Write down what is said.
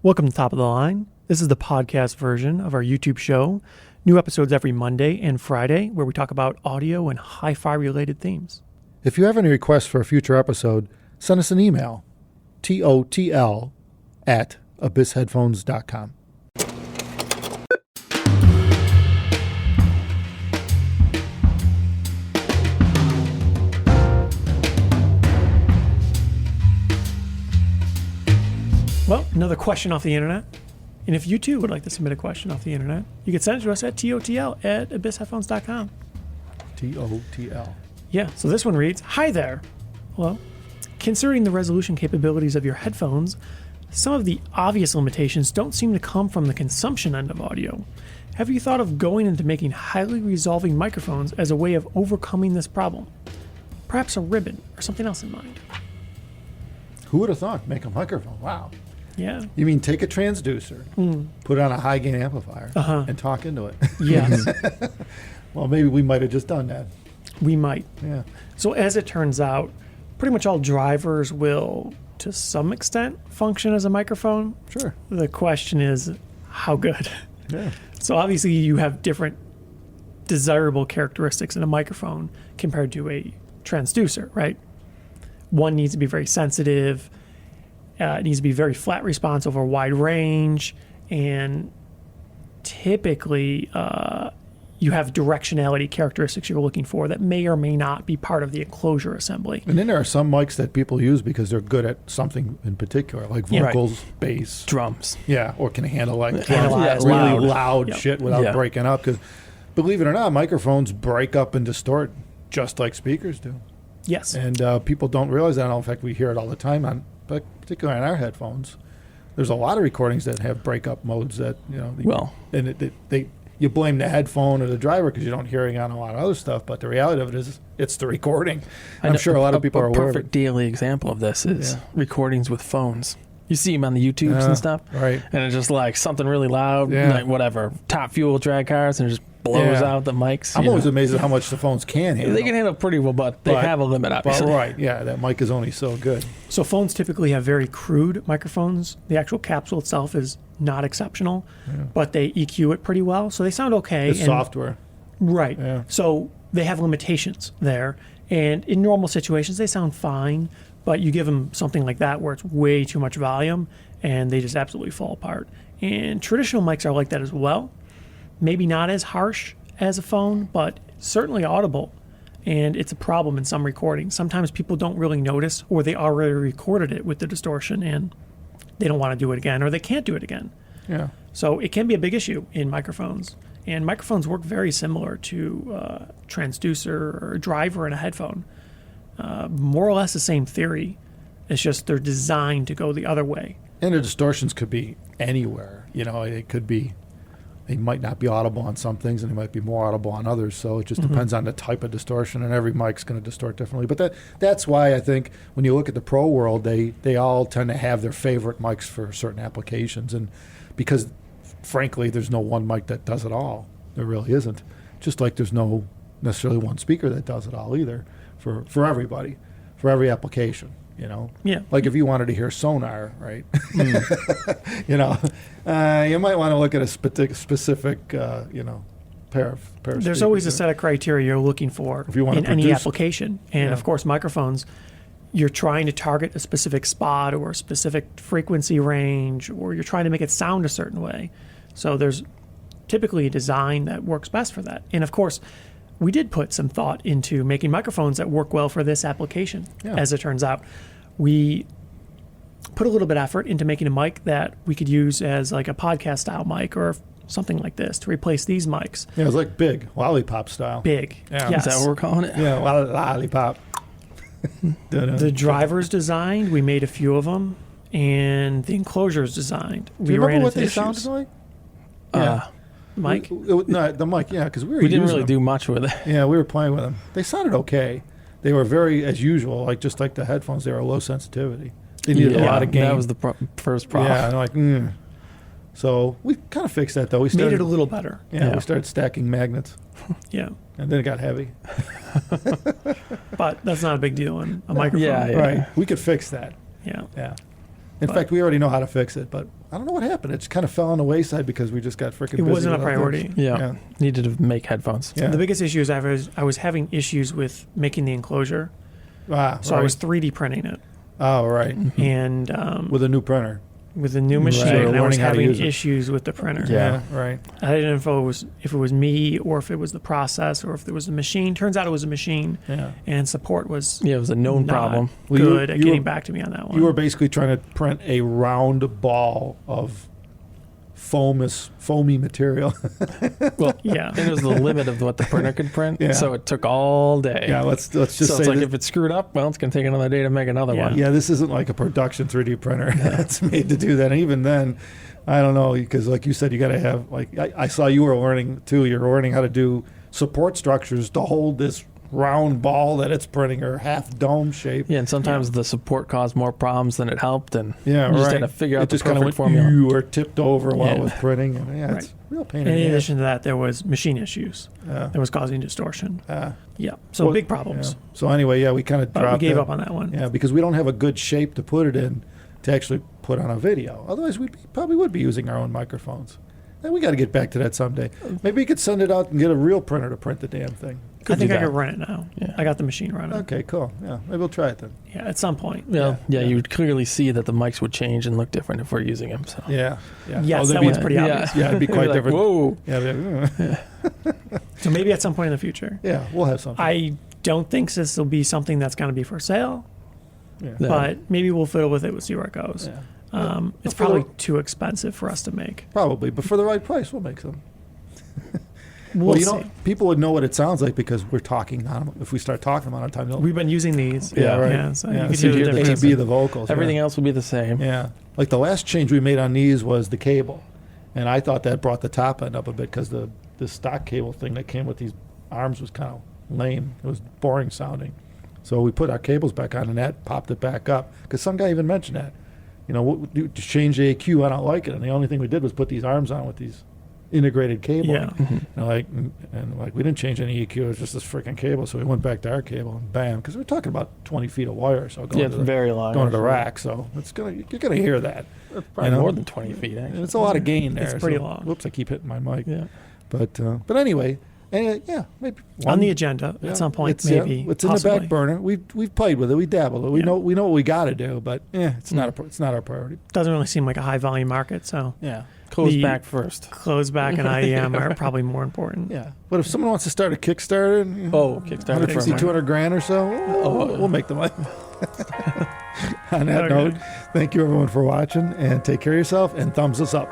Welcome to Top of the Line. This is the podcast version of our YouTube show. New episodes every Monday and Friday where we talk about audio and hi-fi related themes. If you have any requests for a future episode, send us an email, totl@abyssheadphones.com. Well, another question off the internet. And if you too would like to submit a question off the internet, you can send it to us at totl@abyssheadphones.com. TOTL. Yeah, so this one reads, Hi there. Well, considering the resolution capabilities of your headphones, some of the obvious limitations don't seem to come from the consumption end of audio. Have you thought of going into making highly resolving microphones as a way of overcoming this problem? Perhaps a ribbon or something else in mind. Who would have thought? Make a microphone. Wow. Yeah. You mean take a transducer, put it on a high gain amplifier, and talk into it? Yes. Well, maybe we might have just done that. We might. Yeah. So as it turns out, pretty much all drivers will, to some extent, function as a microphone. Sure. The question is, how good? Yeah. So obviously you have different desirable characteristics in a microphone compared to a transducer, right? One needs to be very sensitive. It needs to be very flat response over a wide range. And typically you have directionality characteristics you're looking for that may or may not be part of the enclosure assembly. And then there are some mics that people use because they're good at something in particular, like vocals, bass. Drums. Yeah, or can handle like Analyze really loud. loud Yep. shit without Yeah. breaking up. Because believe it or not, microphones break up and distort just like speakers do. Yes. And people don't realize that. In fact, we hear it all the time, but particularly on our headphones. There's a lot of recordings that have breakup modes that, and you blame the headphone or the driver because you don't hear it on a lot of other stuff. But the reality of it is it's the recording. I'm sure a lot of people are aware of it. A perfect daily example of this is recordings with phones. You see them on the YouTubes and stuff. Right. And it's just like something really loud, Yeah. like whatever, top fuel drag cars, and it just blows out the mics. I'm always amazed at how much the phones can handle. They can handle pretty well, but they have a limit, obviously. But right, yeah, that mic is only so good. So phones typically have very crude microphones. The actual capsule itself is not exceptional, but they EQ it pretty well. So they sound okay. It's software. Right. Yeah. So they have limitations there. And in normal situations, they sound fine. But you give them something like that where it's way too much volume and they just absolutely fall apart. And traditional mics are like that as well. Maybe not as harsh as a phone, but certainly audible. And it's a problem in some recordings. Sometimes people don't really notice, or they already recorded it with the distortion and they don't want to do it again, or they can't do it again. Yeah. So it can be a big issue in microphones. And microphones work very similar to transducer or driver in a headphone. More or less the same theory. It's just they're designed to go the other way. And the distortions could be anywhere. It could be, they might not be audible on some things and they might be more audible on others. So it just depends on the type of distortion, and every mic's going to distort differently. But that's why I think when you look at the pro world, they all tend to have their favorite mics for certain applications. And because, frankly, there's no one mic that does it all. There really isn't. Just like there's no necessarily one speaker that does it all either for everybody, for every application. Yeah. Like if you wanted to hear sonar, right? You might want to look at a specific, pair of There's always a speakers. set of criteria you're looking for If you want in to any produce- application. And of course, microphones, you're trying to target a specific spot or a specific frequency range, or you're trying to make it sound a certain way. So there's typically a design that works best for that. And of course, we did put some thought into making microphones that work well for this application, as it turns out. We put a little bit of effort into making a mic that we could use as like a podcast style mic or something like this to replace these mics. Yeah, it's like big, lollipop style. Big. Yeah. Yes. Is that what we're calling it? Yeah, lollipop. The driver's designed. We made a few of them. And the enclosure's designed. Do you remember what they into sounded issues. like? Mike? No, the mic, yeah, because we We didn't using really them. do much with it. Yeah, we were playing with them. They sounded okay. They were very, as usual, just like the headphones, they were low sensitivity. They needed a lot of gain. That was the first problem. Yeah, and So we kind of fixed that, though. We Made started, it a little better. Yeah, we started stacking magnets, Yeah. and then it got heavy. But that's not a big deal in a microphone. Yeah. Right. We could fix that. Yeah. Yeah. In But- fact, we already know how to fix it, but I don't know what happened. It just kind of fell on the wayside because we just got freaking busy. It wasn't a with other priority. things. Yeah. Needed to make headphones. Yeah. The biggest issue is I was having issues with making the enclosure, so I right. was 3D printing it, Oh, right. and With a new printer. with the new machine, Right. I was Learning how to having use it. issues with the printer. Yeah. Right. I didn't know if it was me or if it was the process or if it was the machine. Turns out it was a machine, Yeah. and support was Yeah, it was a known not problem. Well, you- good at you getting were- back to me on that one. You were basically trying to print a round ball of foamy material. Well, Yeah. it was the limit of what the printer could print, Yeah. so it took all day. Yeah, let's just so say it's like that- if it's screwed up, well, it's going to take another day to make another Yeah. one. yeah, this isn't like a production 3D printer that's made to do that. And even then, I don't know, because like you said, you got to have, like, I saw you were learning too. You're learning how to do support structures to hold this round ball that it's printing or half dome shape. Yeah, and sometimes the support caused more problems than it helped, and Yeah, you just right. had to figure it out the just kind of perfect went formula. you or tipped over while it Yeah. was printing. And yeah, it's Right. a real pain And in in the ass. addition to that, there was machine issues Yeah. that was causing distortion. Yeah. Yeah, so Well, big problems. Yeah. So anyway, yeah, we kind of But we dropped gave that. up on that one. Yeah, because we don't have a good shape to put it in to actually put on a video. Otherwise, probably would be using our own microphones. And we got to get back to that someday. Maybe we could send it out and get a real printer to print the damn thing. I think do I that. could run it now. Yeah. I got the machine running. Okay, cool. Yeah, maybe we'll try it then. Yeah, at some point. Yeah, Yeah. you would clearly see that the mics would change and look different if we're using them. So Yeah, yeah. Yes, they'd that be- one's pretty yeah. obvious. Yeah, it'd be They'd quite like, different. Whoa! Yeah, So maybe at some point in the future. yeah, we'll have something. I don't think this will be something that's going to be for sale, yeah. Yeah. but maybe we'll fiddle with it. We'll see where it goes. Yeah. It's For the- probably too expensive for us to make. Probably, but for the right price, we'll make some. We'll Well, you see. know, people would know what it sounds like because we're talking on them. If we start talking on time, they'll We've been using these. Yeah, right. Yeah, so Yeah, you could so hear you the hear the difference. A, B, the vocals. Everything yeah. else would be the same. Yeah, like the last change we made on these was the cable, and I thought that brought the top end up a bit because the stock cable thing that came with these arms was kind of lame. It was boring sounding, so we put our cables back on, and that popped it back up. Because some guy even mentioned that, you know, what, to change the AQ, I don't like it, and the only thing we did was put these arms on with these integrated cable. Yeah. And like we didn't change any EQ. It was just this freaking cable. So we went back to our cable and bam, because we're talking about 20 feet of wire. So going Yeah, to it's the, very long. going to the actually. rack. So you're gonna hear that. Probably you know? more than 20 feet, actually. And it's a lot of gain there. It's pretty so- long. Whoops, I keep hitting my mic. Yeah. But anyway, yeah, maybe On the agenda yeah, at some point, it's, yeah, maybe. it's in possibly. the back burner. We've played with it. We dabbled it. We Yeah. know what we got to do. But it's not it's not our priority. Doesn't really seem like a high volume market, so Yeah. Close The- back first. close back and IEM are probably more important. Yeah. But if someone wants to start a Kickstarter, and, Oh, Kickstarter 150, for 200 grand or so, we'll make the money. On that Okay. note, thank you everyone for watching, and take care of yourself and thumbs us up.